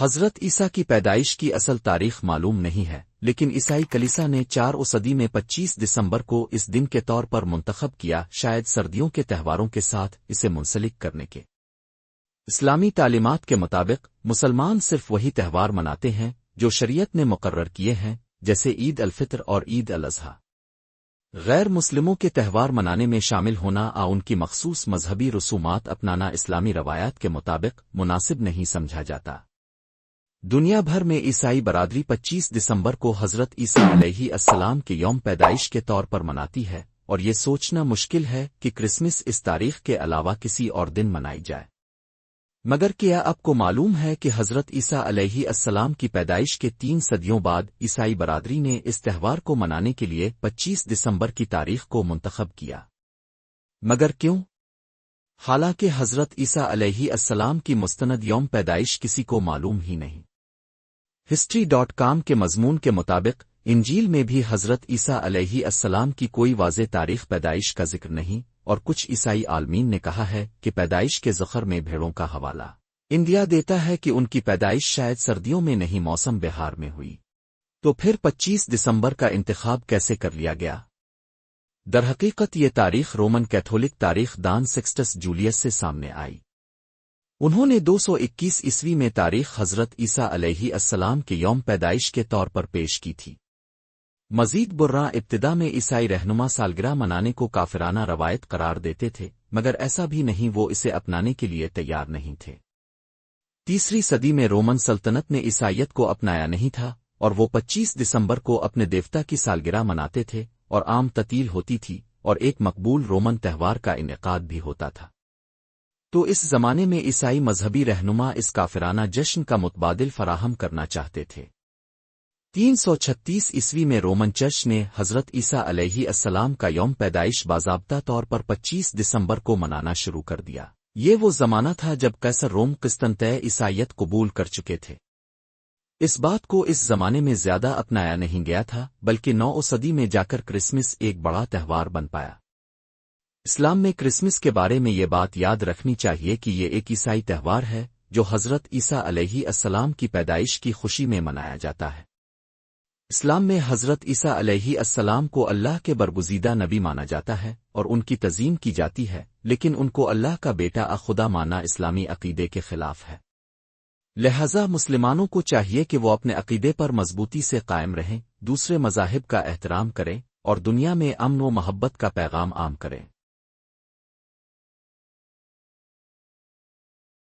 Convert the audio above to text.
حضرت عیسیٰ کی پیدائش کی اصل تاریخ معلوم نہیں ہے، لیکن عیسائی کلیسا نے 4 صدی میں 25 دسمبر کو اس دن کے طور پر منتخب کیا، شاید سردیوں کے تہواروں کے ساتھ اسے منسلک کرنے کے۔ اسلامی تعلیمات کے مطابق مسلمان صرف وہی تہوار مناتے ہیں جو شریعت نے مقرر کیے ہیں، جیسے عید الفطر اور عید الاضحیٰ۔ غیر مسلموں کے تہوار منانے میں شامل ہونا ان کی مخصوص مذہبی رسومات اپنانا اسلامی روایات کے مطابق مناسب نہیں سمجھا جاتا۔ دنیا بھر میں عیسائی برادری 25 دسمبر کو حضرت عیسیٰ علیہ السلام کے یوم پیدائش کے طور پر مناتی ہے، اور یہ سوچنا مشکل ہے کہ کرسمس اس تاریخ کے علاوہ کسی اور دن منائی جائے۔ مگر کیا آپ کو معلوم ہے کہ حضرت عیسیٰ علیہ السلام کی پیدائش کے 3 صدیوں بعد عیسائی برادری نے اس تہوار کو منانے کے لیے 25 دسمبر کی تاریخ کو منتخب کیا؟ مگر کیوں؟ حالانکہ حضرت عیسیٰ علیہ السلام کی مستند یوم پیدائش کسی کو معلوم ہی نہیں۔ history.com کے مضمون کے مطابق انجیل میں بھی حضرت عیسیٰ علیہ السلام کی کوئی واضح تاریخ پیدائش کا ذکر نہیں، اور کچھ عیسائی عالمین نے کہا ہے کہ پیدائش کے ذخر میں بھیڑوں کا حوالہ انڈیا دیتا ہے کہ ان کی پیدائش شاید سردیوں میں نہیں موسم بہار میں ہوئی۔ تو پھر 25 دسمبر کا انتخاب کیسے کر لیا گیا؟ درحقیقت یہ تاریخ رومن کیتھولک تاریخ دان سیکسٹس جولیس سے سامنے آئی۔ انہوں نے 221 عیسوی میں تاریخ حضرت عیسیٰ علیہ السلام کے یوم پیدائش کے طور پر پیش کی تھی۔ مزید برآں ابتدا میں عیسائی رہنما سالگرہ منانے کو کافرانہ روایت قرار دیتے تھے، مگر ایسا بھی نہیں، وہ اسے اپنانے کے لیے تیار نہیں تھے۔ 3 صدی میں رومن سلطنت نے عیسائیت کو اپنایا نہیں تھا، اور وہ 25 دسمبر کو اپنے دیوتا کی سالگرہ مناتے تھے، اور عام تعطیل ہوتی تھی، اور ایک مقبول رومن تہوار کا انعقاد بھی ہوتا تھا۔ تو اس زمانے میں عیسائی مذہبی رہنما اس کافرانہ جشن کا متبادل فراہم کرنا چاہتے تھے۔ 336 عیسوی میں رومن چرچ نے حضرت عیسیٰ علیہ السلام کا یوم پیدائش باضابطہ طور پر 25 دسمبر کو منانا شروع کر دیا۔ یہ وہ زمانہ تھا جب قیصر روم قسطنطین عیسائیت قبول کر چکے تھے۔ اس بات کو اس زمانے میں زیادہ اپنایا نہیں گیا تھا، بلکہ 9 صدی میں جا کر کرسمس ایک بڑا تہوار بن پایا۔ اسلام میں کرسمس کے بارے میں یہ بات یاد رکھنی چاہیے کہ یہ ایک عیسائی تہوار ہے جو حضرت عیسیٰ علیہ السلام کی پیدائش کی خوشی میں منایا جاتا ہے۔ اسلام میں حضرت عیسیٰ علیہ السلام کو اللہ کے برگزیدہ نبی مانا جاتا ہے اور ان کی تعظیم کی جاتی ہے، لیکن ان کو اللہ کا بیٹا خدا ماننا اسلامی عقیدے کے خلاف ہے۔ لہذا مسلمانوں کو چاہیے کہ وہ اپنے عقیدے پر مضبوطی سے قائم رہیں، دوسرے مذاہب کا احترام کریں، اور دنیا میں امن و محبت کا پیغام عام کریں۔